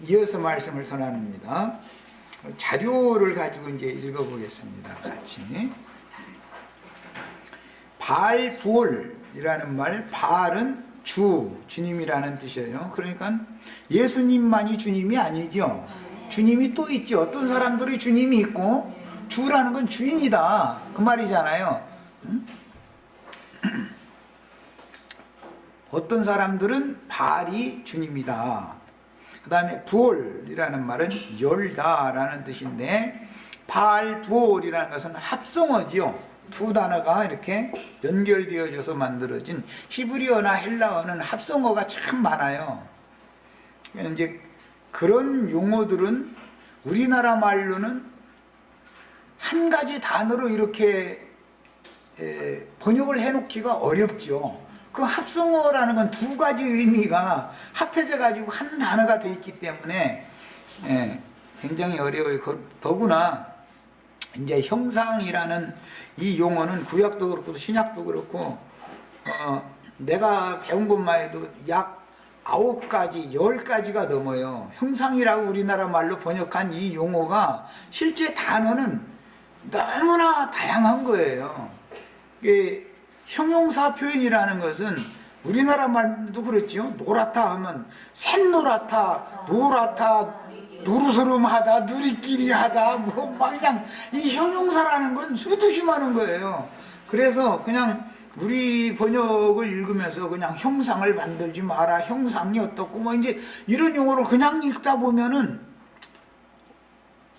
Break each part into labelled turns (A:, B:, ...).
A: 이어서 말씀을 전합니다. 자료를 가지고 이제 읽어보겠습니다. 같이. 바알부올이라는 말, 바알은 주님이라는 뜻이에요. 그러니까 예수님만이 주님이 아니죠. 주님이 또 있지. 어떤 사람들이 주님이 있고 주라는 건 주인이다 그 말이잖아요. 어떤 사람들은 바알이 주님이다. 그 다음에 부올이라는 말은 열다라는 뜻인데, 바알부올이라는 것은 합성어지요. 두 단어가 이렇게 연결되어져서 만들어진, 히브리어나 헬라어는 합성어가 참 많아요. 이제 그런 용어들은 우리나라 말로는 한 가지 단어로 이렇게 번역을 해놓기가 어렵죠. 그 합성어라는 건 두 가지 의미가 합해져 가지고 한 단어가 되어 있기 때문에 굉장히 어려워요. 더구나 이제 형상이라는 이 용어는 구약도 그렇고 신약도 그렇고 내가 배운 것만 해도 약 9가지, 10가지가 넘어요. 형상이라고 우리나라 말로 번역한 이 용어가 실제 단어는 너무나 다양한 거예요. 이게 형용사 표현이라는 것은 우리나라 말도 그렇지요. 노랗다 하면 샛노랗다, 노랗다, 노르스름하다, 누리끼리하다, 뭐 막 그냥 이 형용사라는 건 수두시 많은 거예요. 그래서 그냥 우리 번역을 읽으면서 그냥 형상을 만들지 마라, 형상이 어떻고 뭐 이제 이런 용어를 그냥 읽다 보면은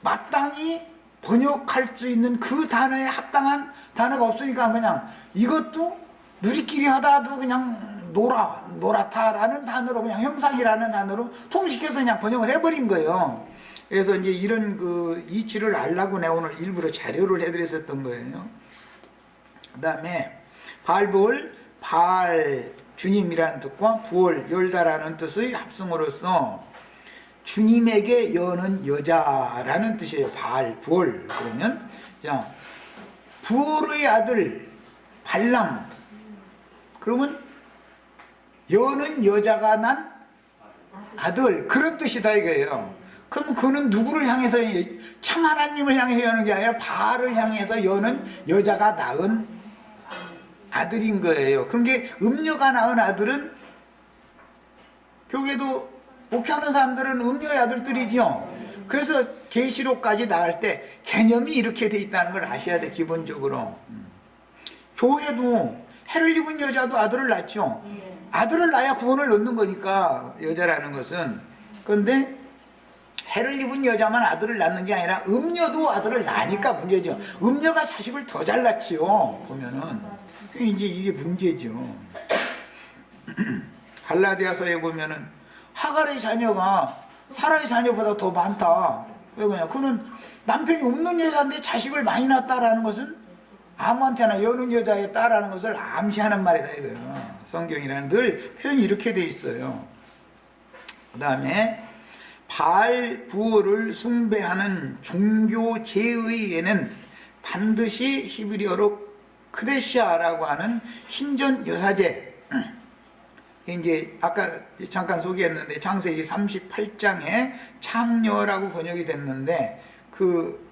A: 마땅히 번역할 수 있는 그 단어에 합당한 단어가 없으니까 그냥 이것도 누리끼리 하다도 그냥 노랗다라는 단어로, 그냥 형상이라는 단어로 통식해서 그냥 번역을 해버린 거예요. 그래서 이제 이런 그 이치를 알라고 내가 오늘 일부러 자료를 해드렸었던 거예요. 그 다음에 바알부올, 바알 주님이라는 뜻과 부올 열다라는 뜻의 합성어로서 주님에게 여는 여자라는 뜻이에요. 바알부올. 그러면 자, 부올의 아들 발람, 그러면 여는 여자가 난 아들, 그런 뜻이다 이거예요. 그럼 그는 누구를 향해서, 참 하나님을 향해 여는 게 아니라 바알을 향해서 여는 여자가 낳은 아들인 거예요. 그런 게 음녀가 낳은 아들은, 교회도 목회하는 사람들은 음녀의 아들들이죠. 그래서 계시록까지 나갈 때 개념이 이렇게 돼 있다는 걸 아셔야 돼. 기본적으로 교회도 해를 입은 여자도 아들을 낳죠. 아들을 낳아야 구원을 얻는 거니까, 여자라는 것은. 그런데 해를 입은 여자만 아들을 낳는 게 아니라 음녀도 아들을 낳으니까 문제죠. 음녀가 자식을 더 잘 낳지요. 보면은 이제 이게 문제죠. 갈라디아서에 보면은 하갈의 자녀가 사라의 자녀보다 더 많다. 왜 그러냐? 그는 남편이 없는 여자인데 자식을 많이 낳았다라는 것은 아무한테나 여는 여자의 딸라는 것을 암시하는 말이다 이거예요. 성경이라는 늘 표현이 이렇게 돼 있어요. 그 다음에 바알부올을 숭배하는 종교 제의에는 반드시 히브리어로 크데시아라고 하는 신전 여사제, 이제 아까 잠깐 소개했는데 창세기 38장에 창녀라고 번역이 됐는데 그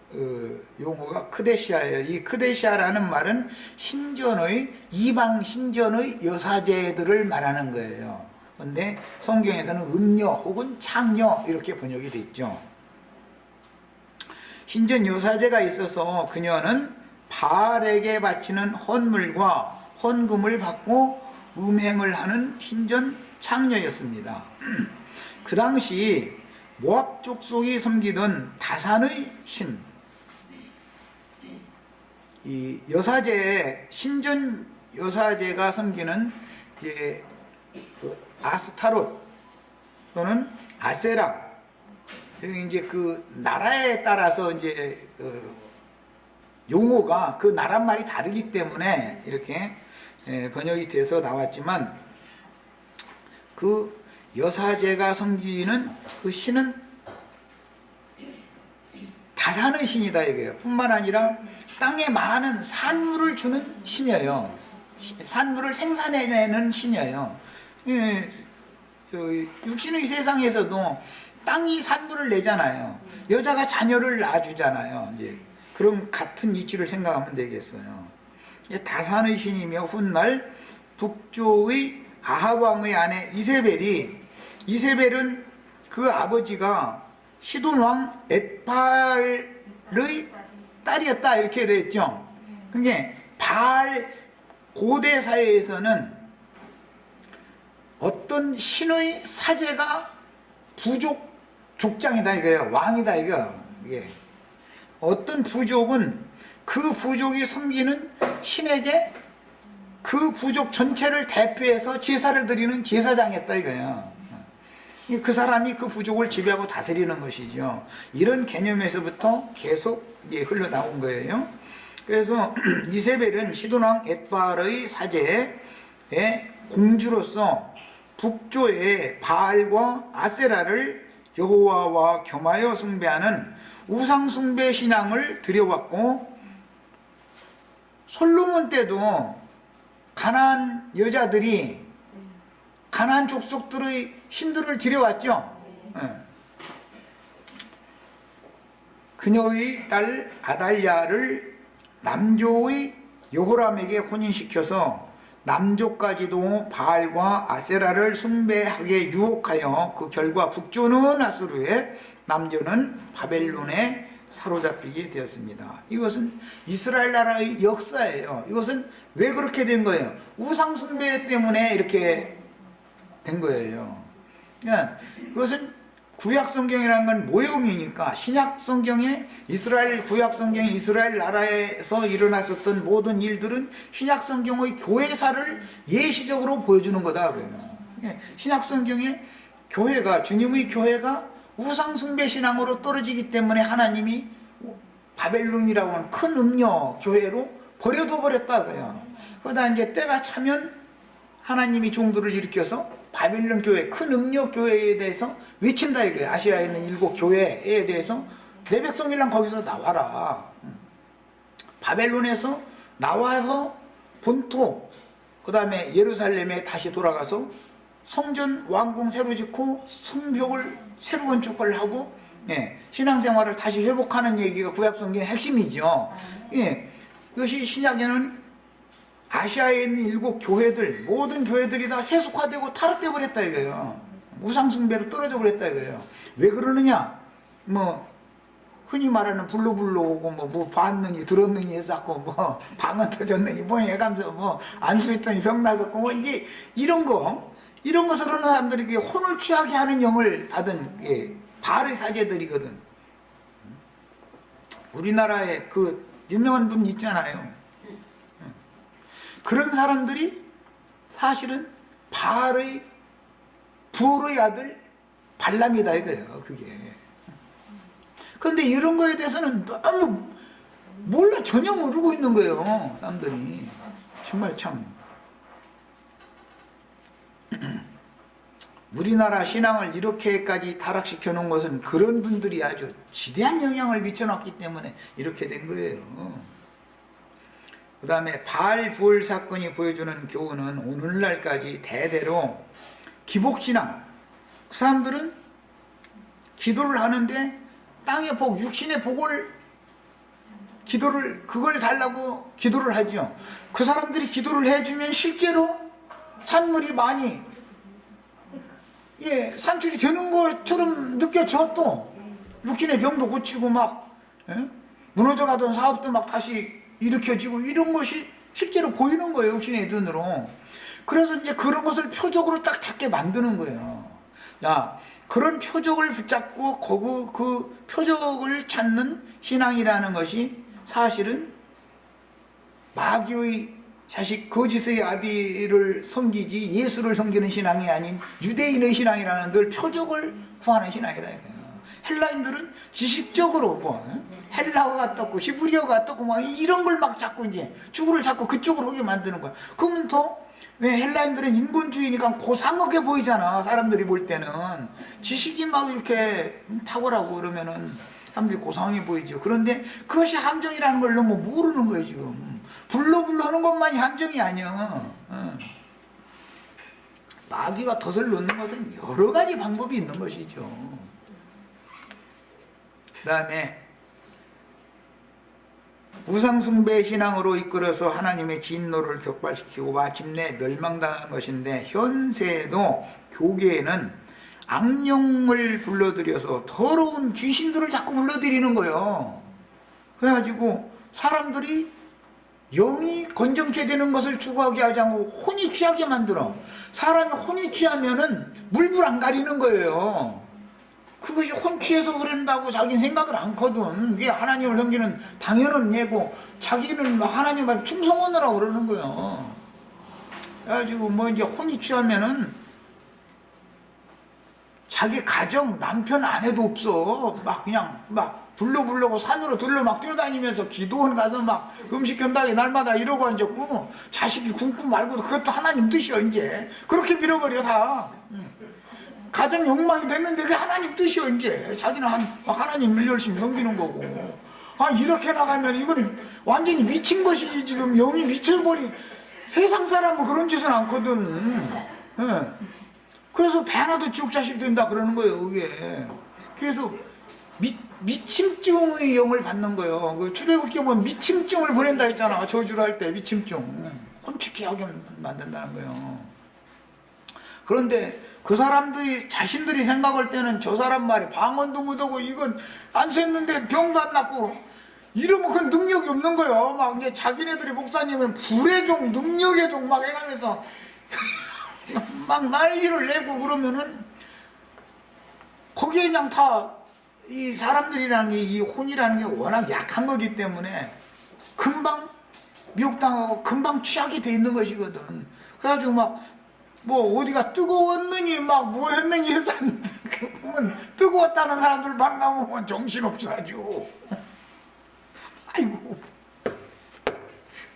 A: 용어가 크데시아예요. 이 크데시아라는 말은 신전의, 이방 신전의 여사제들을 말하는 거예요. 그런데 성경에서는 음녀 혹은 창녀 이렇게 번역이 됐죠. 신전 여사제가 있어서 그녀는 바알에게 바치는 헌물과 헌금을 받고 음행을 하는 신전 창녀였습니다. 그 당시 모압 족속이 섬기던 다산의 신, 이 여사제, 신전 여사제가 섬기는 그 아스타롯 또는 아세라, 이제 그 나라에 따라서 이제 용어가 그 나라 말이 다르기 때문에 이렇게 번역이 돼서 나왔지만, 그 여사제가 섬기는 그 신은 다산의 신이다 이거예요. 뿐만 아니라 땅에 많은 산물을 주는 신이에요. 산물을 생산해내는 신이에요. 육신의 세상에서도 땅이 산물을 내잖아요. 여자가 자녀를 낳아주잖아요. 이제 그런 같은 이치를 생각하면 되겠어요. 다산의 신이며 훗날 북조의 아합 왕의 아내 이세벨은 그 아버지가 시돈 왕 엣발의 딸이었다 이렇게 됐죠. 그게 바알 고대 사회에서는 어떤 신의 사제가 부족 족장이다 이거예요. 왕이다 이거. 이게 어떤 부족은 그 부족이 섬기는 신에게 그 부족 전체를 대표해서 제사를 드리는 제사장이었다 이거예요. 그 사람이 그 부족을 지배하고 다스리는 것이죠. 이런 개념에서부터 계속 흘러나온 거예요. 그래서 이세벨은 시돈왕 엣발의 사제의 공주로서 북조의 바알과 아세라를 여호와와 겸하여 숭배하는 우상숭배 신앙을 들여왔고, 솔로몬 때도 가나안 여자들이 가나안 족속들의 신들을 들여왔죠. 그녀의 딸 아달랴를 남조의 여호람에게 혼인시켜서 남조까지도 바알과 아세라를 숭배하게 유혹하여 그 결과 북조는 아수르에, 남조는 바벨론에 사로잡히게 되었습니다. 이것은 이스라엘 나라의 역사예요. 이것은 왜 그렇게 된 거예요? 우상 숭배 때문에 이렇게 된 거예요. 그러니까 그것은 구약 성경이라는 건 모형이니까, 신약 성경에 이스라엘 구약 성경에 이스라엘 나라에서 일어났었던 모든 일들은 신약 성경의 교회사를 예시적으로 보여주는 거다 그래요. 신약 성경에 교회가, 주님의 교회가 우상 숭배 신앙으로 떨어지기 때문에 하나님이 바벨론이라고 하는 큰 음녀 교회로 버려둬 버렸다 그래요. 그러다 이제 때가 차면 하나님이 종들을 일으켜서 바벨론 교회, 큰 음료 교회에 대해서 외친다 이거예요. 아시아에 있는 7 교회에 대해서 내 백성이랑 거기서 나와라. 바벨론에서 나와서 본토, 그 다음에 예루살렘에 다시 돌아가서 성전 왕궁 새로 짓고 성벽을 새로 건축을 하고, 신앙생활을 다시 회복하는 얘기가 구약성경의 핵심이죠. 이것이 신약에는 아시아에 있는 7 교회들, 모든 교회들이 다 세속화되고 타락되어 버렸다 이거예요. 우상숭배로 떨어져 버렸다 이거예요. 왜 그러느냐? 흔히 말하는 불로불로 오고 뭐 봤느니 들었느니 해서 자꾸 방언 터졌느니 해가면서 안수했더니 병 나섰고 이제 이런 것으로는 사람들이 혼을 취하게 하는 영을 받은 바알의 사제들이거든. 우리나라에 그 유명한 분 있잖아요. 그런 사람들이 사실은 바알의 부올의 아들 발람이다 이거예요. 그게. 그런데 이런 거에 대해서는 너무 몰라, 전혀 모르고 있는 거예요. 사람들이. 정말 참. 우리나라 신앙을 이렇게까지 타락시켜 놓은 것은 그런 분들이 아주 지대한 영향을 미쳐놨기 때문에 이렇게 된 거예요. 그 다음에 바알 부올 사건이 보여주는 교훈은 오늘날까지 대대로 기복신앙, 그 사람들은 기도를 하는데 땅의 복, 육신의 복을 그걸 달라고 기도를 하죠. 그 사람들이 기도를 해주면 실제로 산물이 많이 산출이 되는 것처럼 느껴져. 또 육신의 병도 고치고 막 무너져가던 사업도 막 다시 일으켜지고 이런 것이 실제로 보이는 거예요. 육신의 눈으로. 그래서 이제 그런 것을 표적으로 딱 잡게 만드는 거예요. 야, 그런 표적을 붙잡고 그 표적을 찾는 신앙이라는 것이 사실은 마귀의 자식 거짓의 아비를 섬기지 예수를 섬기는 신앙이 아닌 유대인의 신앙이라는 늘 표적을 구하는 신앙이다. 헬라인들은 지식적으로 헬라어가 떴고 히브리어가 떴고 막 이런 걸 막 자꾸 이제 주구를 자꾸 그쪽으로 오게 만드는 거야. 그러면 또 왜 헬라인들은 인본주의니까 고상하게 보이잖아. 사람들이 볼 때는 지식이 막 이렇게 탁월하고 그러면은 사람들이 고상하게 보이죠. 그런데 그것이 함정이라는 걸 너무 모르는 거예요. 지금 불러 하는 것만이 함정이 아니야. 마귀가 덫을 놓는 것은 여러 가지 방법이 있는 것이죠. 그 다음에 우상숭배 신앙으로 이끌어서 하나님의 진노를 격발시키고 마침내 멸망당한 것인데, 현세에도 교계에는 악령을 불러들여서 더러운 귀신들을 자꾸 불러들이는 거예요. 그래가지고 사람들이 영이 건전케 되는 것을 추구하게 하지 않고 혼이 취하게 만들어. 사람이 혼이 취하면은 물불 안 가리는 거예요. 그것이 혼 취해서 그런다고 자기는 생각을 않거든. 이게 하나님을 섬기는 당연한 예고, 자기는 하나님 앞에 충성하느라고 그러는 거예요. 그래가지고 뭐 이제 혼이 취하면은 자기 가정, 남편, 아내도 없어. 막 그냥 막 불러보려고 산으로 들러 막 뛰어다니면서 기도원 가서 막 음식 견다기 날마다 이러고 앉았고, 자식이 굶고 말고도 그것도 하나님 뜻이야. 이제 그렇게 밀어버려 다. 가정 욕망이 됐는데 그게 하나님 뜻이야. 이제 자기는 하나님을 열심히 섬기는 거고. 이렇게 나가면 이건 완전히 미친 것이지. 지금 영이 미쳐버린. 세상 사람은 그런 짓은 않거든. 예. 그래서 배 하나도 지옥 자식 된다 그러는 거예요. 그게. 그래서 미침증의 영을 받는 거예요. 그 출애굽기에 보면 미침증을 보낸다 했잖아. 저주를 할 때 미침증. 혼축해 하게 만든다는 거예요. 그런데 그 사람들이 자신들이 생각할 때는 저 사람 말이 방언도 못하고 이건 안수했는데 병도 안 낫고 이러면 그 능력이 없는 거예요. 막 이제 자기네들이 목사님은 불의 종, 능력의 종 막 해가면서 막 난리를 내고 그러면은 거기에 그냥 다 이 사람들이라는 게, 이 혼이라는 게 워낙 약한 거기 때문에 금방 미혹당하고 금방 취하게 돼 있는 것이거든. 그래가지고 막 뭐 어디가 뜨거웠느니 막 뭐 했느니 해서 뜨거웠다는 사람들 만나보면 정신없어 아주. 아이고,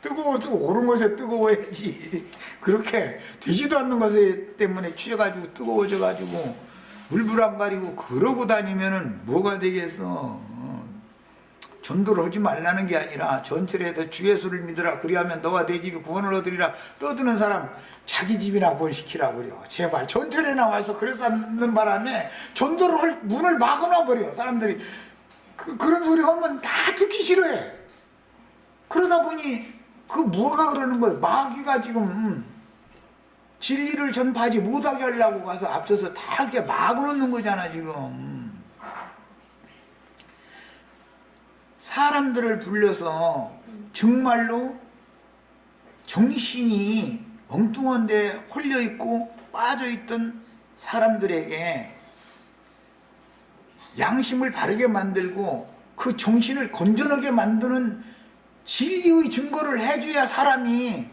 A: 뜨거워서 옳은 것에 뜨거워야지. 그렇게 되지도 않는 것 때문에 취해가지고 뜨거워져가지고 물불 안 가리고 그러고 다니면은 뭐가 되겠어. 전도를 하지 말라는 게 아니라 전철에 해서 주 예수를 믿으라. 그리하면 너와 내 집이 구원을 얻으리라. 떠드는 사람 자기 집이나 구원시키라고 그래요. 제발 전철에 나와서 그래서 하는 바람에 전도를 할 문을 막아놔 버려. 사람들이 그런 소리 하면 다 듣기 싫어해. 그러다 보니 그 뭐가 그러는 거예요. 마귀가 지금 진리를 전파하지 못하게 하려고 가서 앞서서 다 이렇게 막아놓는 거잖아 지금. 사람들을 불러서 정말로 정신이 엉뚱한 데 홀려있고 빠져있던 사람들에게 양심을 바르게 만들고 그 정신을 건전하게 만드는 진리의 증거를 해줘야 사람이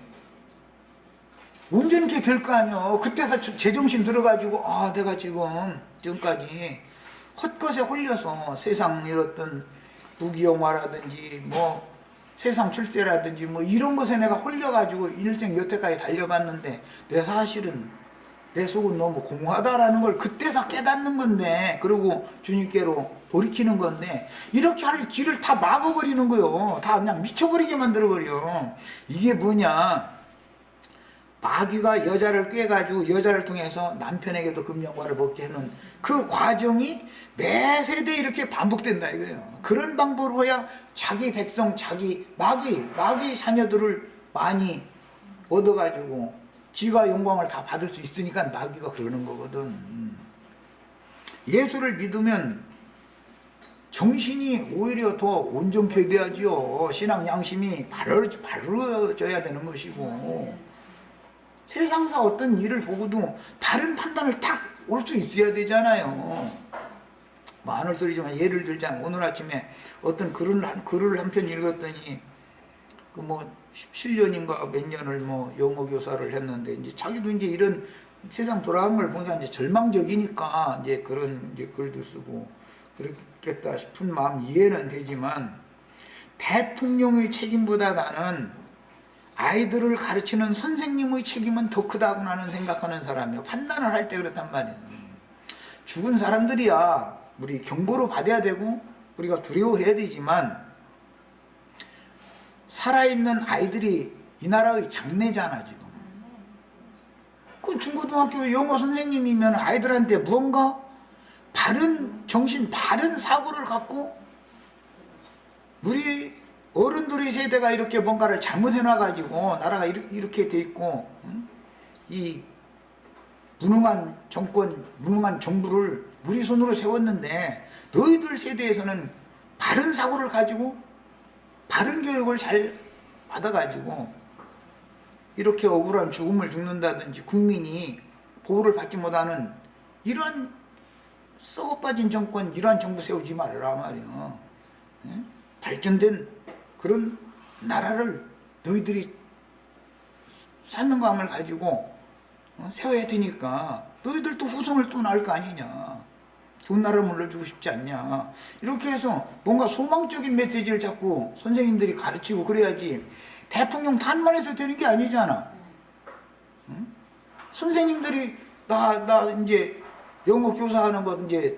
A: 온전케 될 거 아니야. 그때서 제정신 들어가지고 내가 지금까지 헛것에 홀려서 세상 이렇던 부귀영화라든지 뭐 세상 출세라든지 뭐 이런 것에 내가 홀려가지고 일생 여태까지 달려봤는데 내 사실은 내 속은 너무 공허하다라는 걸 그때서 깨닫는 건데, 그리고 주님께로 돌이키는 건데, 이렇게 할 길을 다 막아버리는 거요. 다 그냥 미쳐버리게 만들어버려. 이게 뭐냐, 마귀가 여자를 꿰가지고 여자를 통해서 남편에게도 금영과를 먹게 해놓은 그 과정이 매 세대 이렇게 반복된다 이거예요. 그런 방법으로 해야 자기 백성, 자기 마귀 자녀들을 많이 얻어가지고 지가 영광을 다 받을 수 있으니까 마귀가 그러는 거거든. 예수를 믿으면 정신이 오히려 더 온전케 돼야지요. 신앙 양심이 바르져야 되는 것이고, 세상사 어떤 일을 보고도 바른 판단을 딱 올 수 있어야 되잖아요. 뭐 안 올 소리지만 예를 들자면 오늘 아침에 어떤 글을 한 편 읽었더니 그 뭐 17년인가 몇 년을 뭐 영어 교사를 했는데 이제 자기도 이제 이런 세상 돌아간 걸 보니까 이제 절망적이니까 이제 그런 이제 글도 쓰고 그렇겠다 싶은 마음 이해는 되지만, 대통령의 책임보다 나는 아이들을 가르치는 선생님의 책임은 더 크다고 나는 생각하는 사람이요. 판단을 할 때 그렇단 말이에요. 죽은 사람들이야 우리 경고로 받아야 되고 우리가 두려워해야 되지만, 살아있는 아이들이 이 나라의 장래잖아 지금. 그 그럼 중고등학교 영어 선생님이면 아이들한테 무언가 바른 정신, 바른 사고를 갖고 우리 어른들의 세대가 이렇게 뭔가를 잘못해놔가지고 나라가 이렇게 돼 있고, 이 무능한 정권, 무능한 정부를 우리 손으로 세웠는데 너희들 세대에서는 바른 사고를 가지고 바른 교육을 잘 받아가지고 이렇게 억울한 죽음을 죽는다든지 국민이 보호를 받지 못하는 이런 썩어빠진 정권, 이러한 정부 세우지 말아라 말이야. 발전된 그런 나라를 너희들이 사명감을 가지고 세워야 되니까 너희들도 후손을 또 낳을 거 아니냐. 좋은 나라를 물려주고 싶지 않냐. 이렇게 해서 뭔가 소망적인 메시지를 자꾸 선생님들이 가르치고 그래야지 대통령 탄만해서 되는 게 아니잖아. 응? 선생님들이 나 이제 영어 교사하는 거 이제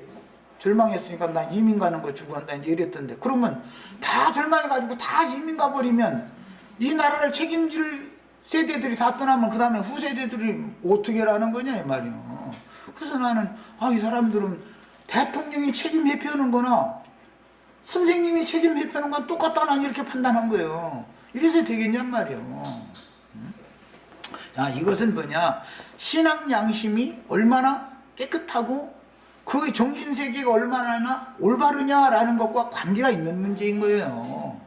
A: 절망했으니까 나 이민 가는 거 주고 한다 이제 이랬던데, 그러면 다 절망해가지고 다 이민 가버리면 이 나라를 책임질 세대들이 다 떠나면 그 다음에 후세대들이 어떻게 하라는 거냐 이 말이요. 그래서 나는 이 사람들은 대통령이 책임 회피하는 거나 선생님이 책임 회피하는 건 똑같다, 난 이렇게 판단한 거예요. 이래서 되겠냔 말이요. 자, 이것은 뭐냐, 신앙 양심이 얼마나 깨끗하고 그 정신세계가 얼마나 올바르냐라는 것과 관계가 있는 문제인 거예요.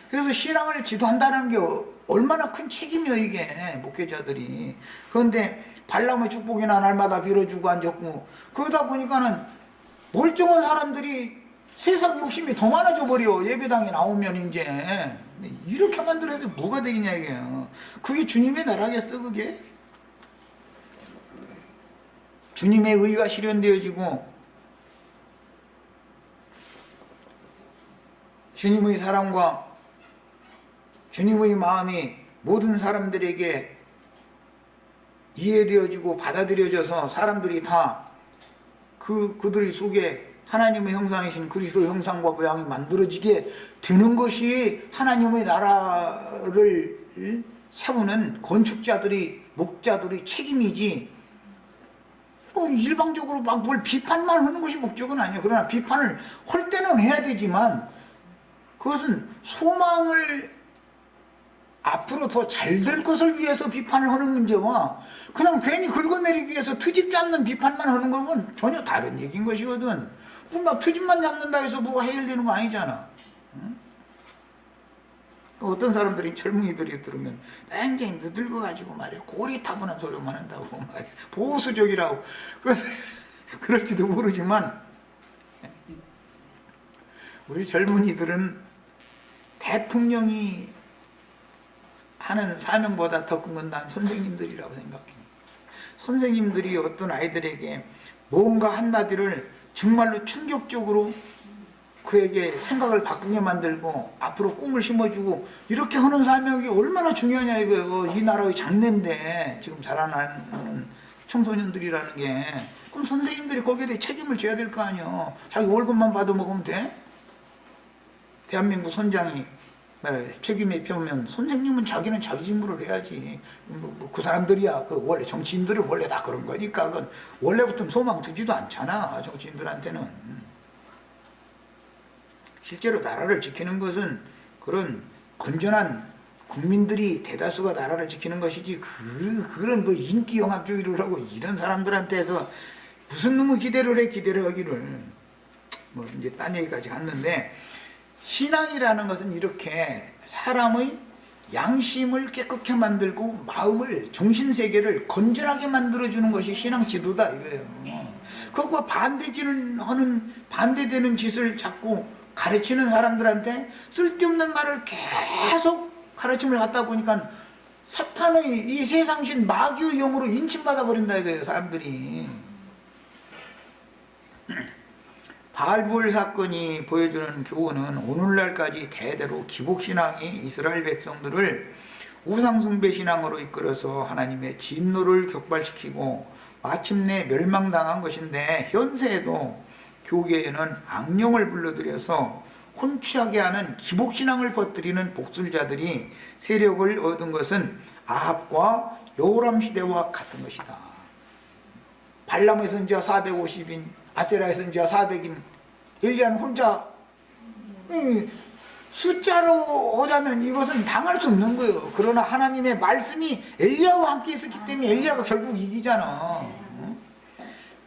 A: 그래서 신앙을 지도한다는 게 얼마나 큰 책임이에요 이게, 목회자들이. 그런데 발람의 축복이나 날마다 빌어주고 앉았고, 그러다 보니까는 멀쩡한 사람들이 세상 욕심이 더 많아져 버려. 예배당에 나오면 이제 이렇게 만들어야 돼. 뭐가 되겠냐 이게요. 그게 주님의 나라겠어 그게? 주님의 의가 실현되어지고 주님의 사랑과 주님의 마음이 모든 사람들에게 이해되어지고 받아들여져서 사람들이 다 그들의 속에 하나님의 형상이신 그리스도의 형상과 모양이 만들어지게 되는 것이 하나님의 나라를 세우는 건축자들이, 목자들의 책임이지, 일방적으로 막 뭘 비판만 하는 것이 목적은 아니에요. 그러나 비판을 할 때는 해야 되지만 그것은 소망을 앞으로 더 잘 될 것을 위해서 비판을 하는 문제와 그냥 괜히 긁어내리기 위해서 트집 잡는 비판만 하는 것은 전혀 다른 얘기인 것이거든. 막 트집만 잡는다 해서 뭐가 해결되는 거 아니잖아. 응? 어떤 사람들이, 젊은이들이 들으면 굉장히 늦늙어가지고 말이야 고리타분한 소리만 한다고 말이야, 보수적이라고 그럴지도 모르지만 우리 젊은이들은 대통령이 하는 사명보다 더 큰 건 난 선생님들이라고 생각해. 선생님들이 어떤 아이들에게 뭔가 한마디를 정말로 충격적으로 그에게 생각을 바꾸게 만들고 앞으로 꿈을 심어주고 이렇게 하는 사명이 얼마나 중요하냐 이거예요. 이 나라의 장래인데 지금 자라나는 청소년들이라는 게. 그럼 선생님들이 거기에 대해 책임을 져야 될 거 아니에요. 자기 월급만 받아먹으면 돼? 대한민국 선장이 책임에 펴면 선생님은 자기는 자기 직무를 해야지. 그 사람들이야, 그 원래 정치인들은 원래 다 그런 거니까 그건 원래부터 소망 두지도 않잖아 정치인들한테는. 실제로 나라를 지키는 것은 그런 건전한 국민들이 대다수가 나라를 지키는 것이지, 그런 뭐 인기 영합주의를 하고 이런 사람들한테서 무슨 놈의 기대를 해, 기대를 하기를. 뭐 이제 딴 얘기까지 갔는데, 신앙이라는 것은 이렇게 사람의 양심을 깨끗게 만들고 마음을, 정신세계를 건전하게 만들어주는 것이 신앙 지도다 이거예요. 그거 반대되는 짓을 자꾸 가르치는 사람들한테 쓸데없는 말을 계속 가르침을 갖다 보니까 사탄의 이 세상신 마귀의 영으로 인침받아 버린다 이거예요 사람들이. 바알부엘 사건이 보여주는 교훈은 오늘날까지 대대로 기복신앙이 이스라엘 백성들을 우상숭배 신앙으로 이끌어서 하나님의 진노를 격발시키고 마침내 멸망당한 것인데, 현세에도 교계에는 악령을 불러들여서 혼취하게 하는 기복신앙을 퍼뜨리는 복술자들이 세력을 얻은 것은 아합과 여호람 시대와 같은 것이다. 발람의 선지자 450인, 아세라의 선지자 400인, 엘리야는 혼자. 숫자로 하자면 이것은 당할 수 없는 거예요. 그러나 하나님의 말씀이 엘리야와 함께 있었기 때문에 엘리야가 결국 이기잖아.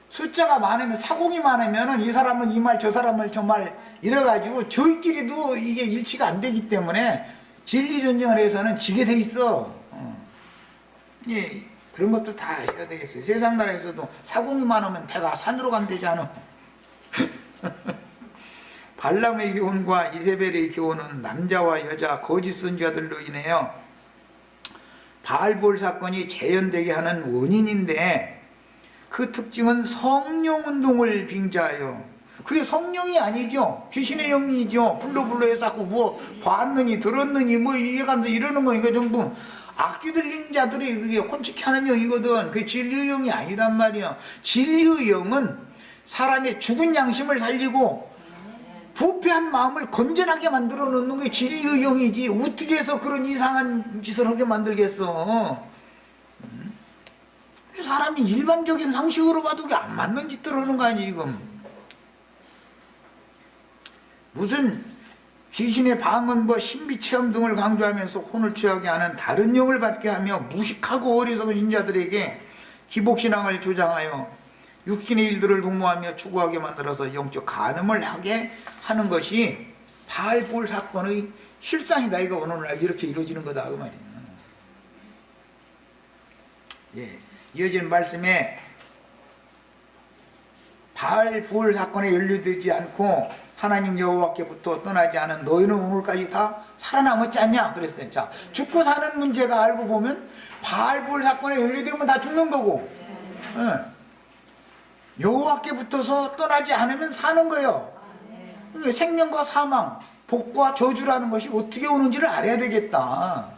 A: 숫자가 많으면, 사공이 많으면 이 사람은 이 말, 저 사람은 저 말 이래가지고 저희끼리도 이게 일치가 안 되기 때문에 진리 전쟁을 해서는 지게 돼 있어. 예, 그런 것도 다 아셔야 되겠어요. 세상 나라에서도 사공이 많으면 배가 산으로 간대지 않아. 발람의 교훈과 이세벨의 교훈은 남자와 여자 거짓 선지자들로 인해요 바알볼 사건이 재현되게 하는 원인인데, 그 특징은 성령 운동을 빙자하여, 그게 성령이 아니죠. 귀신의 영이죠. 불러 해서 뭐 봤느니 들었느니 뭐 이해가면서 이러는 거니까 전부 악기 들린 자들이 그게 혼칙해 하는 영이거든. 그게 진리의 영이 아니단 말이야. 진리의 영은 사람의 죽은 양심을 살리고 부패한 마음을 건전하게 만들어 놓는 게 진리의 영이지. 어떻게 해서 그런 이상한 짓을 하게 만들겠어. 사람이 일반적인 상식으로 봐도 그게 안 맞는 짓들 하는 거 아니야 지금. 무슨 귀신의 방언과 신비체험 등을 강조하면서 혼을 취하게 하는 다른 영을 받게 하며 무식하고 어리석은 인자들에게 기복신앙을 조장하여 육신의 일들을 도모하며 추구하게 만들어서 영적 간음을 하게 하는 것이 바알볼 사건의 실상이다. 이거 오늘날 이렇게 이루어지는 거다 그 말이야. 예, 이어지는 말씀에 바알볼 사건에 연루되지 않고 하나님 여호와께부터 떠나지 않은 너희는 오늘까지 다 살아남았지 않냐 그랬어요. 자, 죽고 사는 문제가 알고 보면 바알볼 사건에 연루되면 다 죽는 거고, 예. 여호와께 붙어서 떠나지 않으면 사는 거예요. 생명과 사망, 복과 저주라는 것이 어떻게 오는지를 알아야 되겠다.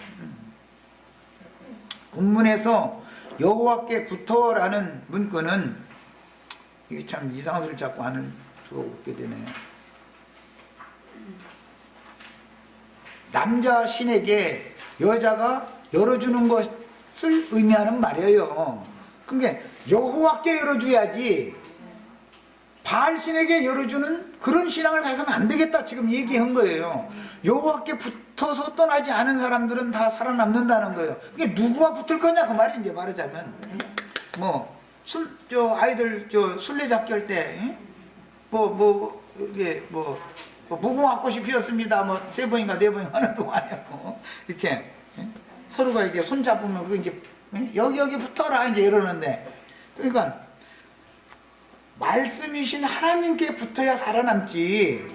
A: 본문에서 여호와께 붙어라는 문구는 이게 참 이상한 소리를 자꾸 하는 수가 없게 되네요. 남자 신에게 여자가 열어주는 것을 의미하는 말이에요. 그러니까 여호와께 열어줘야지 바알 신에게 열어주는 그런 신앙을 가져서는 안 되겠다 지금 얘기한 거예요. 여호와께 붙어서 떠나지 않은 사람들은 다 살아남는다는 거예요. 그게 누구와 붙을 거냐 그 말이 이제 말하자면 아이들 술래잡기 할 때 이게 무궁화꽃이 피었습니다. 3번인가 4번인가 하는 동안에 이렇게 서로가 이렇게 손 잡으면 그 이제 여기 붙어라 이제 이러는데, 그러니까 말씀이신 하나님께 붙어야 살아남지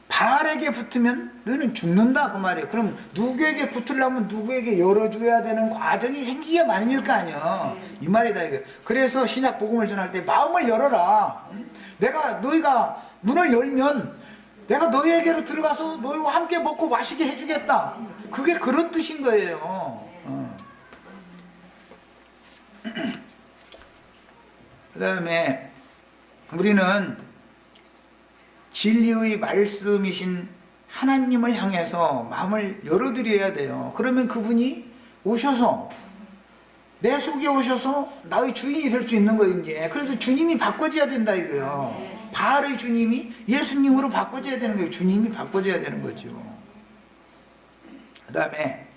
A: 바알에게 붙으면 너는 죽는다 그 말이에요. 그럼 누구에게 붙으려면 누구에게 열어줘야 되는 과정이 생기게 마련일 거 아니야. 이 말이다 이거. 그래서 신약 복음을 전할 때 마음을 열어라. 너희가 문을 열면 내가 너희에게로 들어가서 너희와 함께 먹고 마시게 해주겠다. 그게 그런 뜻인 거예요. 그 다음에 우리는 진리의 말씀이신 하나님을 향해서 마음을 열어드려야 돼요. 그러면 그분이 오셔서 내 속에 오셔서 나의 주인이 될 수 있는 거예요. 이제 그래서 주님이 바꿔져야 된다 이거예요. 바알의 주님이 예수님으로 바꿔져야 되는 거예요. 주님이 바꿔져야 되는 거죠. 그 다음에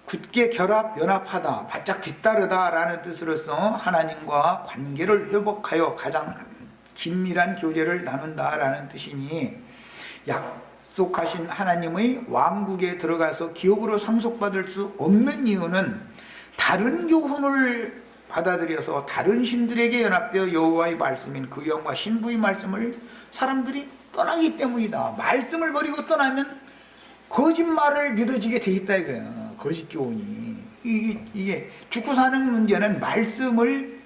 A: 굳게 연합하다, 바짝 뒤따르다 라는 뜻으로서 하나님과 관계를 회복하여 가장 긴밀한 교제를 나눈다 라는 뜻이니, 약속하신 하나님의 왕국에 들어가서 기업으로 상속받을 수 없는 이유는 다른 교훈을 받아들여서 다른 신들에게 연합되어 여호와의 말씀인 그 영과 신부의 말씀을 사람들이 떠나기 때문이다. 말씀을 버리고 떠나면 거짓말을 믿어지게 돼 있다 이거예요. 거짓 교훈이. 이게 죽고 사는 문제는 말씀을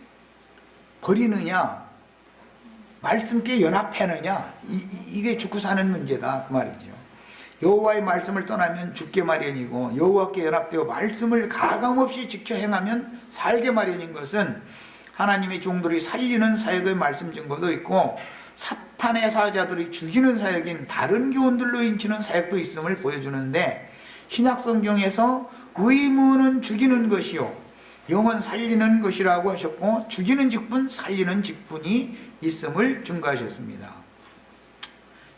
A: 버리느냐 말씀께 연합하느냐 이게 죽고 사는 문제다 그 말이죠. 여호와의 말씀을 떠나면 죽게 마련이고 여호와께 연합되어 말씀을 가감없이 지켜 행하면 살게 마련인 것은 하나님의 종들이 살리는 사역의 말씀 증거도 있고 사탄의 사자들이 죽이는 사역인 다른 교훈들로 인치는 사역도 있음을 보여주는데, 신약 성경에서 의무는 죽이는 것이요 영은 살리는 것이라고 하셨고, 죽이는 직분 살리는 직분이 있음을 증거하셨습니다.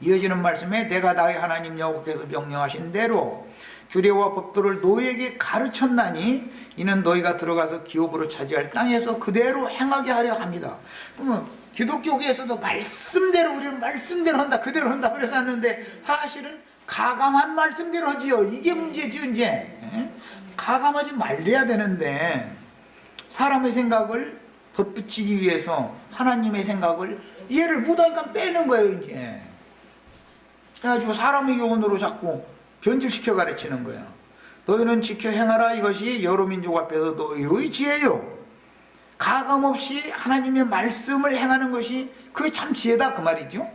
A: 이어지는 말씀에 내가 나의 하나님 여호와께서 명령하신 대로 규례와 법도를 너희에게 가르쳤나니 이는 너희가 들어가서 기업으로 차지할 땅에서 그대로 행하게 하려 합니다. 그러면 기독교계에서도 말씀대로, 우리는 말씀대로 한다, 그대로 한다 그래서 하는데, 사실은 가감한 말씀대로 하지요. 이게 문제지. 이제 가감하지 말려야 되는데, 사람의 생각을 덧붙이기 위해서 하나님의 생각을 이해를 못하니까 빼는 거예요. 이제 그래가지고 사람의 교훈으로 자꾸 변질시켜 가르치는 거야. 너희는 지켜 행하라, 이것이 여러 민족 앞에서 너희의 지혜요. 가감 없이 하나님의 말씀을 행하는 것이 그게 참 지혜다, 그 말이죠.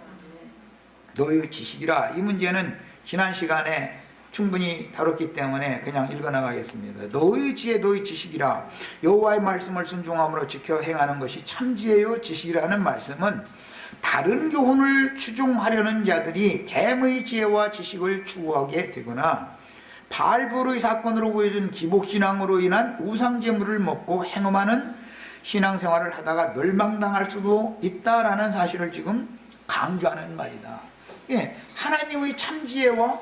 A: 너희의 지식이라. 이 문제는 지난 시간에 충분히 다뤘기 때문에 그냥 읽어나가겠습니다. 너희의 지혜, 너희의 지식이라. 여호와의 말씀을 순종함으로 지켜 행하는 것이 참 지혜요 지식이라는 말씀은 다른 교훈을 추종하려는 자들이 뱀의 지혜와 지식을 추구하게 되거나 바알불의 사건으로 보여준 기복신앙으로 인한 우상제물을 먹고 행음하는 신앙생활을 하다가 멸망당할 수도 있다라는 사실을 지금 강조하는 말이다. 예, 하나님의 참 지혜와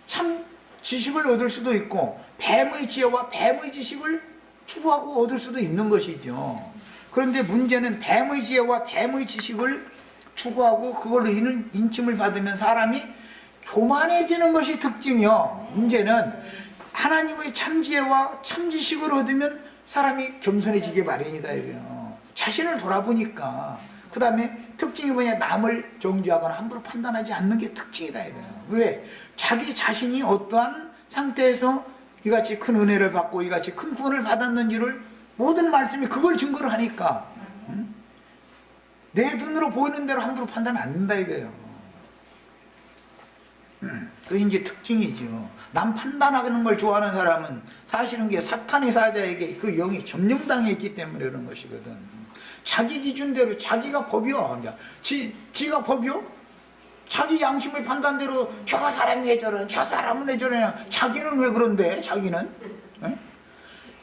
A: 참 지식을 얻을 수도 있고 뱀의 지혜와 뱀의 지식을 추구하고 얻을 수도 있는 것이죠. 그런데 문제는 뱀의 지혜와 뱀의 지식을 추구하고 그걸로 인침을 받으면 사람이 교만해지는 것이 특징이요. 문제는 하나님의 참지혜와 참지식을 얻으면 사람이 겸손해지게 마련이다 이거예요. 자신을 돌아보니까. 그 다음에 특징이 뭐냐, 남을 정죄하거나 함부로 판단하지 않는 게 특징이다 이거예요. 왜? 자기 자신이 어떠한 상태에서 이같이 큰 은혜를 받고 이같이 큰 구원을 받았는지를 모든 말씀이 그걸 증거를 하니까 내 눈으로 보이는 대로 함부로 판단 안 된다 이거예요. 그게 이제 특징이죠. 남 판단하는 걸 좋아하는 사람은 사실은 그게 사탄의 사자에게 그 영이 점령당해 있기 때문에 그런 것이거든. 자기 기준대로 자기가 법이요. 지가 법이요? 자기 양심의 판단대로 저 사람이 왜 저래, 저 사람은 왜 저래. 자기는 왜 그런데, 자기는? 에?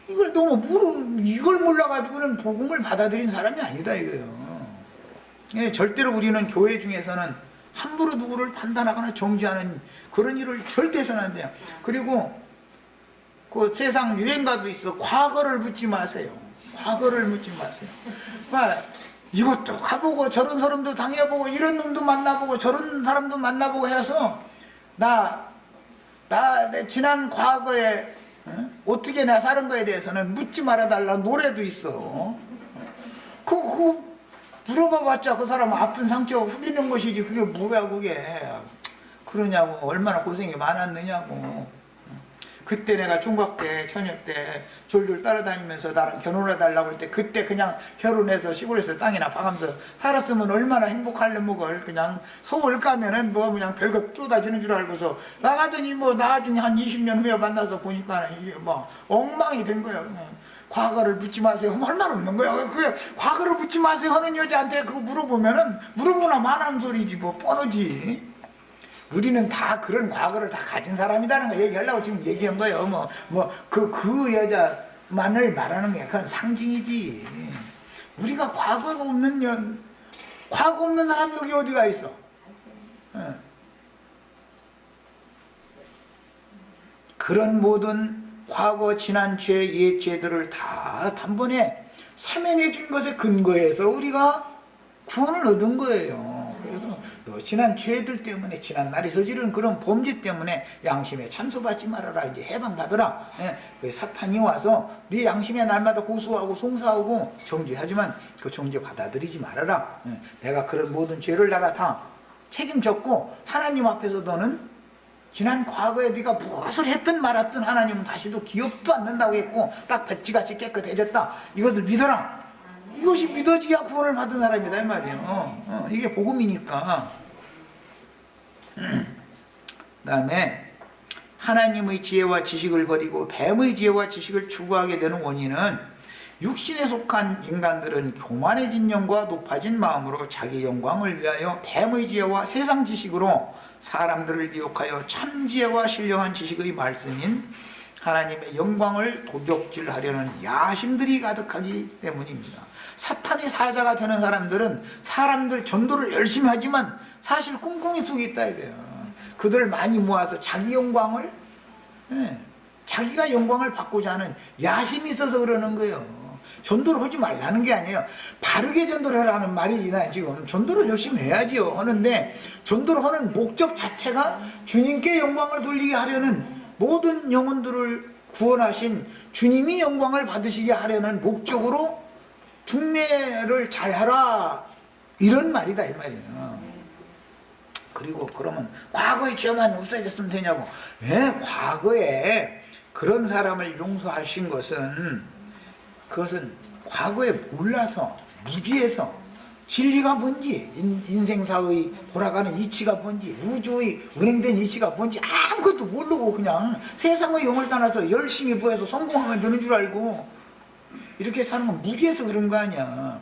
A: 이걸 너무 이걸 몰라가지고는 복음을 받아들인 사람이 아니다 이거예요. 예, 절대로 우리는 교회 중에서는 함부로 누구를 판단하거나 정죄하는 그런 일을 절대 해서는 안 돼요. 그리고 그 세상 유행가도 있어. 과거를 묻지 마세요. 과거를 묻지 마세요. 이것도 가보고 저런 사람도 당해보고 이런 놈도 만나보고 저런 사람도 만나보고 해서 내 지난 과거에 어떻게 내가 사는 거에 대해서는 묻지 말아달라 노래도 있어. 그거 물어봐봤자 그 사람 아픈 상처가 풀리는 것이지 그게 뭐야 그게. 그러냐고. 얼마나 고생이 많았느냐고. 그때 내가 총각 때 처녀 때 졸졸 따라다니면서 나랑 결혼해달라고 할 때 그때 그냥 결혼해서 시골에서 땅이나 파가면서 살았으면 얼마나 행복할려면 그걸 그냥 서울 가면은 뭐 그냥 별것 쏟아지는 줄 알고서 나가더니 뭐 나중에 한 20년 후에 만나서 보니까 이게 뭐 엉망이 된 거야. 그냥. 과거를 묻지 마세요. 할 말 없는 거야. 그게 과거를 묻지 마세요 하는 여자한테 그거 물어보면은 물어보나 마나는 소리지 뭐 뻔하지. 우리는 다 그런 과거를 다 가진 사람이라는 거 얘기하려고 지금 얘기한 거예요. 그 여자만을 말하는 게 그건 상징이지. 우리가 과거 없는 사람이 여기 어디가 있어? 그런 모든 과거 지난 죄, 옛 죄들을 다 단번에 사면해 준 것에 근거해서 우리가 구원을 얻은 거예요. 그래서 너 지난 죄들 때문에 지난 날에 저지른 그런 범죄 때문에 양심에 참소받지 말아라. 이제 해방받으라. 예, 사탄이 와서 네 양심에 날마다 고소하고 송사하고 정죄하지만 그 정죄 받아들이지 말아라. 예, 내가 그런 모든 죄를 내가 다 책임졌고 하나님 앞에서 너는 지난 과거에 네가 무엇을 했든 말았든 하나님은 다시도 기억도 않는다고 했고 딱 백지같이 깨끗해졌다. 이것을 믿어라. 이것이 믿어지야 구원을 받은 사람이다 이 말이에요. 이게 복음이니까. 그 다음에 하나님의 지혜와 지식을 버리고 뱀의 지혜와 지식을 추구하게 되는 원인은 육신에 속한 인간들은 교만해진 영과 높아진 마음으로 자기 영광을 위하여 뱀의 지혜와 세상 지식으로 사람들을 미혹하여 참 지혜와 신령한 지식의 말씀인 하나님의 영광을 도적질하려는 야심들이 가득하기 때문입니다. 사탄의 사자가 되는 사람들은 사람들 전도를 열심히 하지만 사실 꿍꿍이 속에 있다 이거예요. 그들을 많이 모아서 자기 영광을, 자기가 영광을 받고자 하는 야심이 있어서 그러는 거예요. 전도를 하지 말라는 게 아니에요. 바르게 전도를 하라는 말이지. 나 지금 전도를 열심히 해야지요 하는데, 전도를 하는 목적 자체가 주님께 영광을 돌리게 하려는, 모든 영혼들을 구원하신 주님이 영광을 받으시게 하려는 목적으로 중매를 잘하라, 이런 말이다 이 말이에요. 그리고 그러면 과거의 죄만 없어졌으면 되냐고. 과거에 그런 사람을 용서하신 것은, 그것은 과거에 몰라서, 무지해서, 진리가 뭔지, 인생사의 돌아가는 이치가 뭔지, 우주의 운행된 이치가 뭔지 아무것도 모르고 그냥 세상의 영을 따라서 열심히 부해서 성공하면 되는 줄 알고 이렇게 사는 건 무지해서 그런 거 아니야.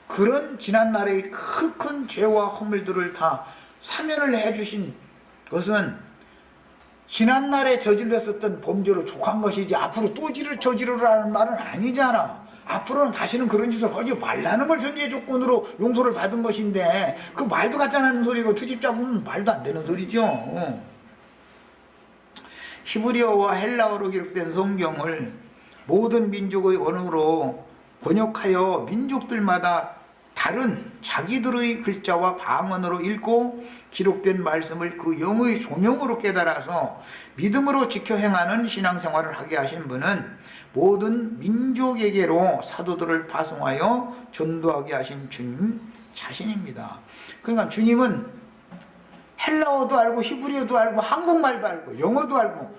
A: 그런 지난날의 큰 죄와 허물들을 다 사면을 해주신 것은 지난날에 저질렀었던 범죄로 족한 것이지 앞으로 또 저지르라는 말은 아니잖아. 앞으로는 다시는 그런 짓을 하지 말라는 걸 전제 조건으로 용서를 받은 것인데, 그 말도 같지 않은 소리고 트집 잡으면 말도 안 되는 소리죠. 히브리어와 헬라어로 기록된 성경을 모든 민족의 언어로 번역하여 민족들마다 다른 자기들의 글자와 방언으로 읽고 기록된 말씀을 그 영의 조명으로 깨달아서 믿음으로 지켜 행하는 신앙생활을 하게 하신 분은 모든 민족에게로 사도들을 파송하여 전도하게 하신 주님 자신입니다. 그러니까 주님은 헬라어도 알고 히브리어도 알고 한국말도 알고 영어도 알고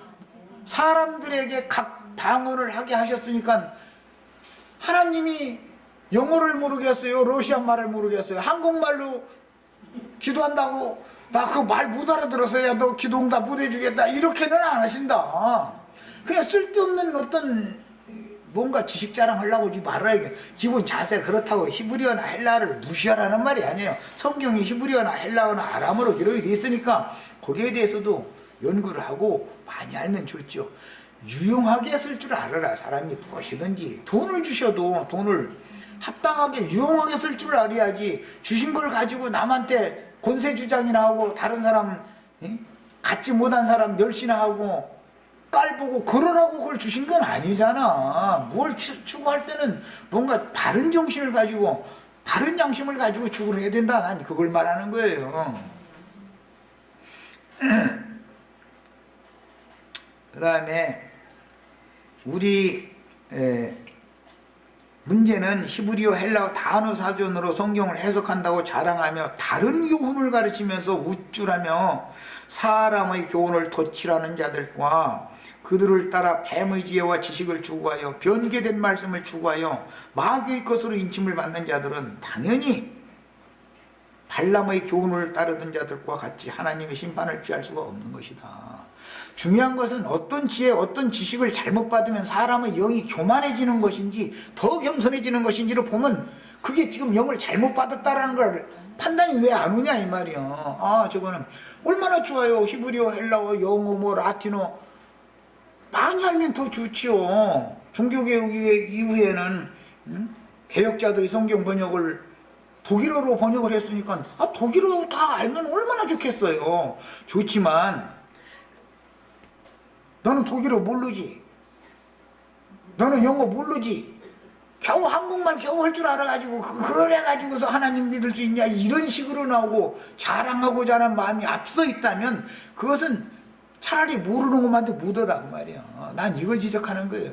A: 사람들에게 각 방언을 하게 하셨으니까, 하나님이 영어를 모르겠어요, 러시아 말을 모르겠어요, 한국말로 기도한다고 나 그 말 못 알아들어서 야 너 기도 응답 못 해주겠다 이렇게는 안 하신다. 그냥 쓸데없는 어떤 뭔가 지식 자랑하려고 하지 말아야. 기본 자세 그렇다고 히브리어나 헬라어를 무시하라는 말이 아니에요. 성경이 히브리어나 헬라어나 아람어로 기록이 되어 있으니까 거기에 대해서도 연구를 하고 많이 알면 좋죠. 유용하게 쓸 줄 알아라. 사람이 무엇이든지 돈을 주셔도 돈을 합당하게 유용하게 쓸 줄 알아야지, 주신 걸 가지고 남한테 권세주장이나 하고 다른 사람 갖지 못한 사람 멸시나 하고 깔보고 그러라고 그걸 주신 건 아니잖아. 뭘 추구할 때는 뭔가 바른 정신을 가지고 바른 양심을 가지고 추구를 해야 된다. 난 그걸 말하는 거예요. 그 다음에 우리 문제는 히브리어 헬라어 단어 사전으로 성경을 해석한다고 자랑하며 다른 교훈을 가르치면서 우쭐하며 사람의 교훈을 덧칠하는 자들과 그들을 따라 뱀의 지혜와 지식을 추구하여 변개된 말씀을 추구하여 마귀의 것으로 인침을 받는 자들은 당연히 발람의 교훈을 따르던 자들과 같이 하나님의 심판을 피할 수가 없는 것이다. 중요한 것은 어떤 지혜, 어떤 지식을 잘못 받으면 사람의 영이 교만해지는 것인지 더 겸손해지는 것인지를 보면 그게 지금 영을 잘못 받았다라는 걸 판단이 왜 안 오냐 이 말이야. 아, 저거는 얼마나 좋아요. 히브리어, 헬라어, 영어, 뭐 라틴어 많이 알면 더 좋지요. 종교개혁 이후에는 개혁자들이 성경 번역을 독일어로 번역을 했으니까 독일어 다 알면 얼마나 좋겠어요. 좋지만 너는 독일어 모르지, 너는 영어 모르지, 겨우 한국말 겨우 할 줄 알아가지고 그래가지고서 하나님 믿을 수 있냐, 이런 식으로 나오고 자랑하고자 하는 마음이 앞서 있다면 그것은 차라리 모르는 것만도 못하다 그 말이야. 난 이걸 지적하는 거예요.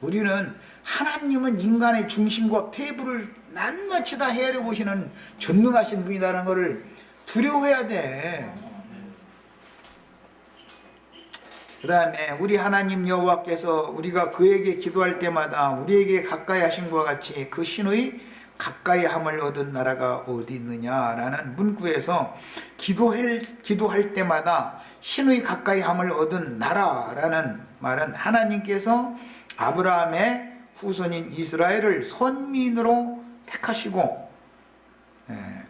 A: 우리는 하나님은 인간의 중심과 폐부를 낱낱이 다 헤아려 보시는 전능하신 분이라는 것을 두려워해야 돼. 그 다음에 우리 하나님 여호와께서 우리가 그에게 기도할 때마다 우리에게 가까이 하신 것과 같이 그 신의 가까이함을 얻은 나라가 어디 있느냐라는 문구에서 기도할 때마다 신의 가까이함을 얻은 나라라는 말은 하나님께서 아브라함의 후손인 이스라엘을 선민으로 택하시고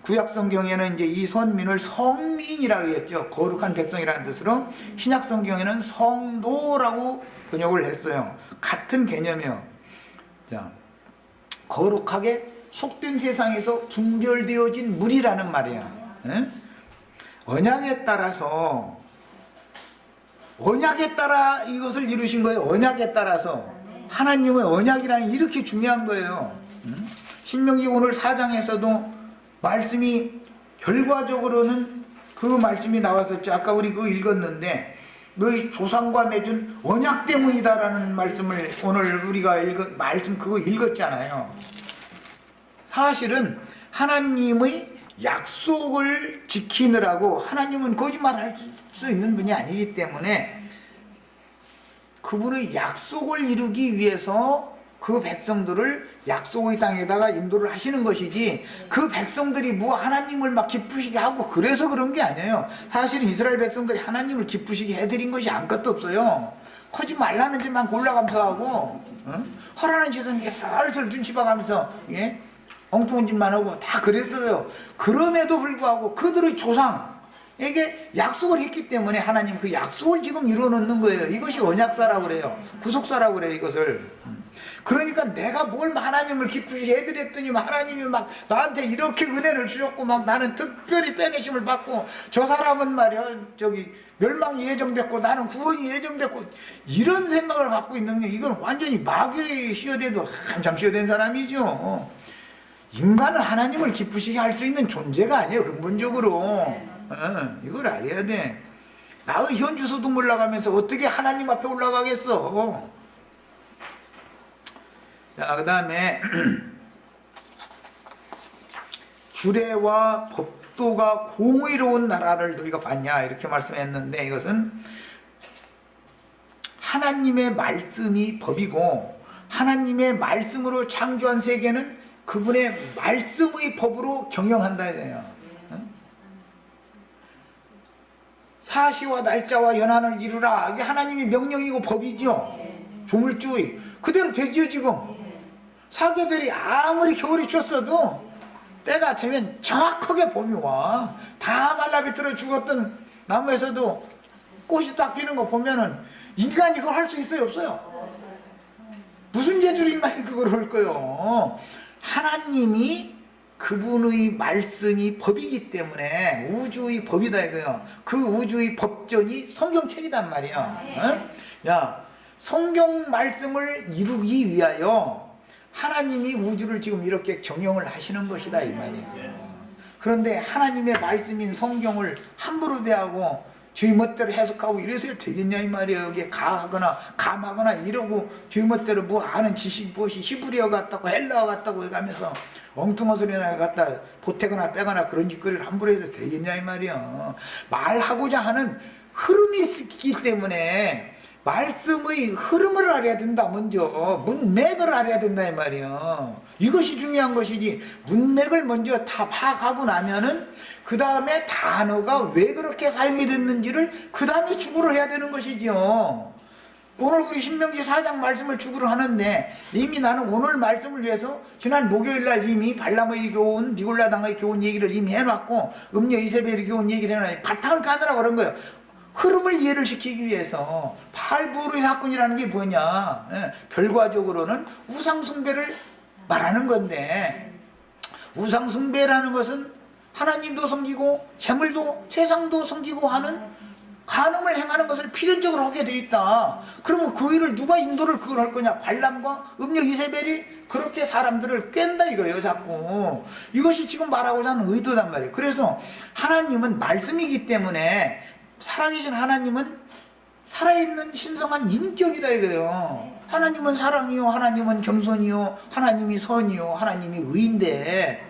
A: 구약 성경에는 이제 이 선민을 성민이라고 했죠. 거룩한 백성이라는 뜻으로. 신약 성경에는 성도라고 번역을 했어요. 같은 개념이요. 자, 거룩하게 속된 세상에서 분별되어진 물이라는 말이야. 에? 언약에 따라서, 언약에 따라 이것을 이루신 거예요. 언약에 따라서. 하나님의 언약이라는 게 이렇게 중요한 거예요. 신명기 오늘 4장에서도 말씀이 결과적으로는 그 말씀이 나왔었죠. 아까 우리 그거 읽었는데 너희 조상과 맺은 언약 때문이다라는 말씀을 오늘 우리가 말씀 그거 읽었잖아요. 사실은 하나님의 약속을 지키느라고, 하나님은 거짓말할 수 있는 분이 아니기 때문에 그분의 약속을 이루기 위해서 그 백성들을 약속의 땅에다가 인도를 하시는 것이지, 그 백성들이 뭐 하나님을 막 기쁘시게 하고 그래서 그런 게 아니에요. 사실은 이스라엘 백성들이 하나님을 기쁘시게 해드린 것이 아무것도 없어요. 하지 말라는 짓만 골라가면서 하고, 하라는 짓은 슬슬 눈치 봐가면서, 예? 엉뚱한 짓만 하고 다 그랬어요. 그럼에도 불구하고 그들의 조상에게 약속을 했기 때문에 하나님 그 약속을 지금 이루어놓는 거예요. 이것이 언약사라고 그래요. 구속사라고 그래요, 이것을. 그러니까 내가 뭘 하나님을 기쁘시게 해드렸더니 하나님이 막 나한테 이렇게 은혜를 주셨고 막 나는 특별히 빼내심을 받고, 저 사람은 말이야 저기 멸망이 예정됐고 나는 구원이 예정됐고, 이런 생각을 갖고 있는 게 이건 완전히 마귀에 시어대도 한참 시어된 사람이죠. 인간은 하나님을 기쁘시게 할 수 있는 존재가 아니에요, 근본적으로. 이걸 알아야 돼. 나의 현주소득 올라가면서 어떻게 하나님 앞에 올라가겠어. 자, 그 다음에 규례와 법도가 공의로운 나라를 너희가 봤냐 이렇게 말씀했는데, 이것은 하나님의 말씀이 법이고 하나님의 말씀으로 창조한 세계는 그분의 말씀의 법으로 경영한다 해요. 사시와 날짜와 연한을 이루라, 이게 하나님의 명령이고 법이죠. 조물주의 그대로 되지요. 지금 사교들이 아무리 겨울이 추웠어도 때가 되면 정확하게 봄이 와. 다 말라비틀어 죽었던 나무에서도 꽃이 딱 피는 거 보면은 인간이 그걸 할 수 있어요, 없어요? 무슨 재주로 인간이 그걸 할 거요? 하나님이 그분의 말씀이 법이기 때문에 우주의 법이다 이거요. 그 우주의 법전이 성경책이단 말이야. 야, 성경 말씀을 이루기 위하여 하나님이 우주를 지금 이렇게 경영을 하시는 것이다 이 말이에요. 그런데 하나님의 말씀인 성경을 함부로 대하고 주의 멋대로 해석하고 이래서야 되겠냐 이 말이에요. 여기에 가하거나 감하거나 이러고 주의 멋대로 뭐 아는 지식 무엇이 히브리어 같다고 헬라어 같다고 해가면서 엉뚱한 소리나 갖다 보태거나 빼거나 그런 짓거리를 함부로 해서 되겠냐 이 말이에요. 말하고자 하는 흐름이 있기 때문에 말씀의 흐름을 알아야 된다. 먼저 문맥을 알아야 된다 이 말이에요. 이것이 중요한 것이지, 문맥을 먼저 다 파악하고 나면은 그 다음에 단어가 왜 그렇게 사용이 됐는지를 그 다음에 주구를 해야 되는 것이지요. 오늘 우리 신명기 4장 말씀을 주구를 하는데, 이미 나는 오늘 말씀을 위해서 지난 목요일날 이미 발람의 교훈, 니골라당의 교훈 얘기를 이미 해놨고 음녀 이세벨의 교훈 얘기를 해놨는데 바탕을 까느라고 그런 거예요. 흐름을 이해를 시키기 위해서. 팔부르의 사건이라는 게 뭐냐, 결과적으로는 우상숭배를 말하는 건데, 우상숭배라는 것은 하나님도 섬기고 재물도 세상도 섬기고 하는 간음을 행하는 것을 필연적으로 하게 돼 있다. 그러면 그 일을 누가 인도를 그걸 할 거냐? 발람과 음녀 이세벨이 그렇게 사람들을 깬다 이거예요 자꾸. 이것이 지금 말하고자 하는 의도단 말이에요. 그래서 하나님은 말씀이기 때문에, 살아계신 하나님은 살아있는 신성한 인격이다 이거예요. 하나님은 사랑이요, 하나님은 겸손이요, 하나님이 선이요, 하나님이 의인데,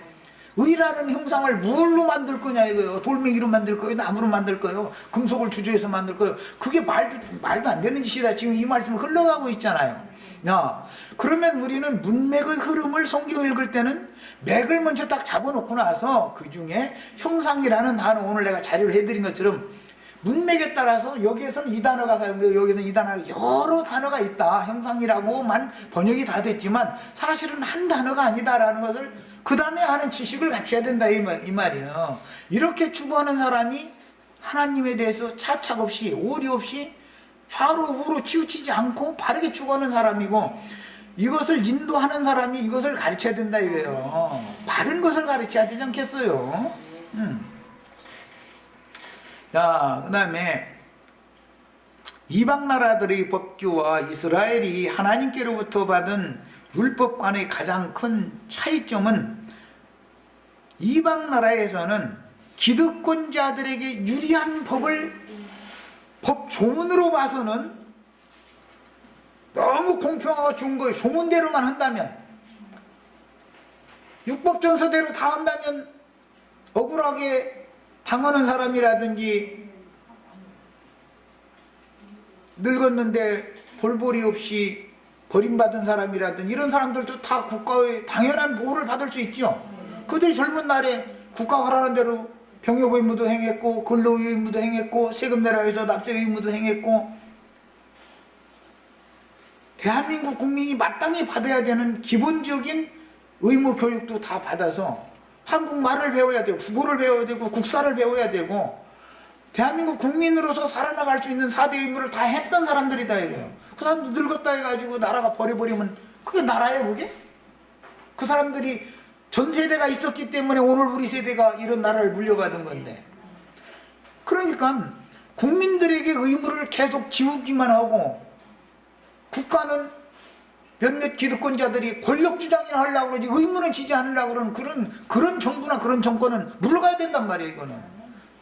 A: 의라는 형상을 뭘로 만들 거냐 이거예요. 돌멩이로 만들 거예요, 나무로 만들 거예요, 금속을 주조해서 만들 거예요. 그게 말도 안 되는 짓이다. 지금 이 말씀을 흘러가고 있잖아요. 야, 그러면 우리는 문맥의 흐름을 성경 읽을 때는 맥을 먼저 딱 잡아놓고 나서 그 중에 형상이라는 단어, 오늘 내가 자료를 해드린 것처럼 문맥에 따라서 여기에서는 이 단어가 사용되고 여기서는 이 단어가, 여러 단어가 있다. 형상이라고만 번역이 다 됐지만 사실은 한 단어가 아니다라는 것을 그 다음에 하는 지식을 갖춰야 된다 이 말이에요. 이렇게 추구하는 사람이 하나님에 대해서 차착 없이 오리 없이 좌로 우로 치우치지 않고 바르게 추구하는 사람이고, 이것을 인도하는 사람이 이것을 가르쳐야 된다 이거예요. 바른 것을 가르쳐야 되지 않겠어요? 자, 그 다음에 이방 나라들의 법규와 이스라엘이 하나님께로부터 받은 율법 간의 가장 큰 차이점은, 이방 나라에서는 기득권자들에게 유리한 법 조문으로 봐서는 너무 공평하고 좋은 거예요. 소문대로만 한다면, 율법전서대로 다 한다면 억울하게 당하는 사람이라든지 늙었는데 볼볼이 없이 버림받은 사람이라든지 이런 사람들도 다 국가의 당연한 보호를 받을 수 있죠. 그들이 젊은 날에 국가가 하라는 대로 병역 의무도 행했고 근로 의무도 행했고 세금 내라 해서 납세 의무도 행했고, 대한민국 국민이 마땅히 받아야 되는 기본적인 의무 교육도 다 받아서 한국말을 배워야 되고 국어를 배워야 되고 국사를 배워야 되고 대한민국 국민으로서 살아나갈 수 있는 4대 의무를 다 했던 사람들이다 이거예요. 그 사람들 늙었다 해가지고 나라가 버려버리면 그게 나라예요 그게? 그 사람들이 전 세대가 있었기 때문에 오늘 우리 세대가 이런 나라를 물려받은 건데, 그러니까 국민들에게 의무를 계속 지우기만 하고 국가는 몇몇 기득권자들이 권력 주장이나 하려고 그러지 의무는 지지 않으려고 그러는 그런 정부나 그런 정권은 물러가야 된단 말이에요.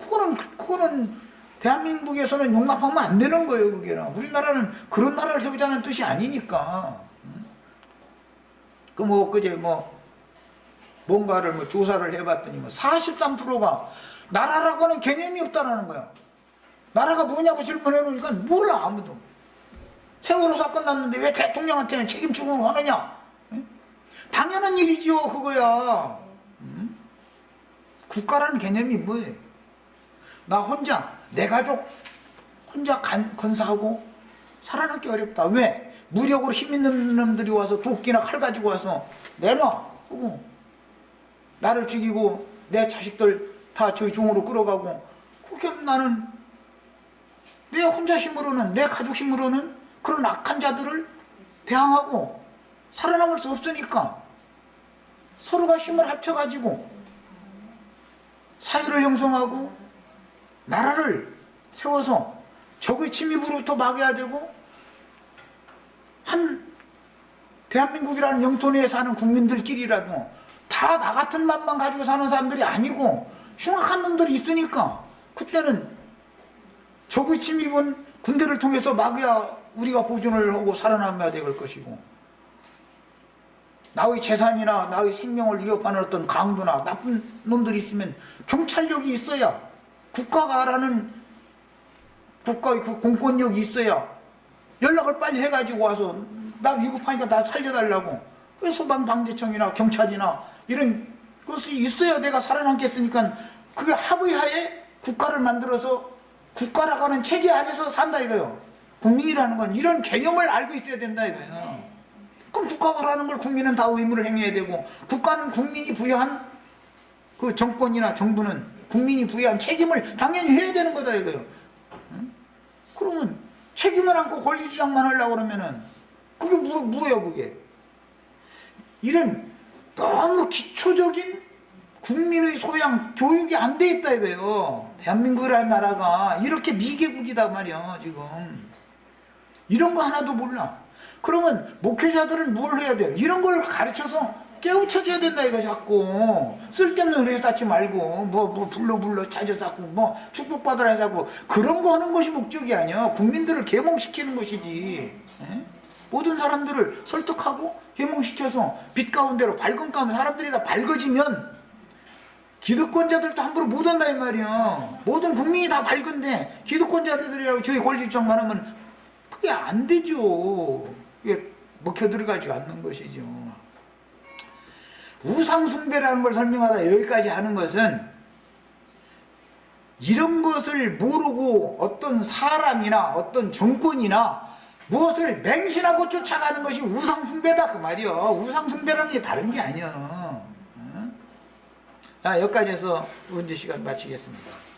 A: 이거는 그거는 대한민국에서는 용납하면 안 되는 거예요. 그게는 우리나라는 그런 나라를 세우자는 뜻이 아니니까. 그제 뭔가를 조사를 해봤더니 43%가 나라라고 하는 개념이 없다라는 거야. 나라가 뭐냐고 질문해 놓으니까 몰라 아무도. 세월호 사건 났는데 왜 대통령한테는 책임 추궁을 하느냐? 당연한 일이지요 그거야. 국가라는 개념이 뭐예요? 나 혼자 내 가족 혼자 건사하고 살아남기 어렵다. 왜? 무력으로 힘 있는 놈들이 와서 도끼나 칼 가지고 와서 내놔 하고 나를 죽이고 내 자식들 다 저희 종으로 끌어가고, 그게 나는 내 혼자 힘으로는 내 가족 힘으로는 그런 악한 자들을 대항하고 살아남을 수 없으니까 서로가 힘을 합쳐가지고 사회를 형성하고 나라를 세워서 적의 침입으로부터 막아야 되고, 한 대한민국이라는 영토 내에 사는 국민들끼리라도 다 나 같은 맘만 가지고 사는 사람들이 아니고 흉악한 놈들이 있으니까 그때는 적의 침입은 군대를 통해서 막아야 우리가 보존을 하고 살아남아야 될 것이고, 나의 재산이나 나의 생명을 위협하는 어떤 강도나 나쁜 놈들이 있으면 경찰력이 있어야, 국가가 하라는 국가의 그 공권력이 있어야 연락을 빨리 해가지고 와서 나 위급하니까 나 살려달라고 그 소방방재청이나 경찰이나 이런 것이 있어야 내가 살아남겠으니까, 그게 합의하에 국가를 만들어서 국가라고 하는 체제 안에서 산다 이거예요. 국민이라는 건 이런 개념을 알고 있어야 된다 이거예요. 그럼 국가가 하라는 걸 국민은 다 의무를 행해야 되고, 국가는 국민이 부여한 그 정권이나 정부는 국민이 부여한 책임을 당연히 해야 되는 거다 이거예요. 그러면 책임을 안고 권리 주장만 하려고 그러면은 그게 뭐야 그게? 이런 너무 기초적인 국민의 소양, 교육이 안 돼 있다 이거예요. 대한민국이라는 나라가 이렇게 미개국이다 말이야 지금. 이런 거 하나도 몰라. 그러면 목회자들은 뭘 해야 돼요? 이런 걸 가르쳐서 깨우쳐줘야 된다 이거. 자꾸 쓸데없는 의뢰 쌓지 말고 뭐 불러 찾아 쌓고 뭐 축복받으라 쌓고 그런 거 하는 것이 목적이 아니야. 국민들을 계몽시키는 것이지. 에? 모든 사람들을 설득하고 계몽시켜서 빛 가운데로 밝은 가운데 사람들이 다 밝아지면 기득권자들도 함부로 못 한다 이 말이야. 모든 국민이 다 밝은데 기득권자들이라고 저희 권리 주장만 하면 그게 안 되죠. 이게 먹혀 들어가지 않는 것이죠. 우상숭배라는 걸 설명하다 여기까지 하는 것은, 이런 것을 모르고 어떤 사람이나 어떤 정권이나 무엇을 맹신하고 쫓아가는 것이 우상숭배다 그 말이야. 우상숭배라는 게 다른 게 아니야. 여기까지 해서 문제 시간 마치겠습니다.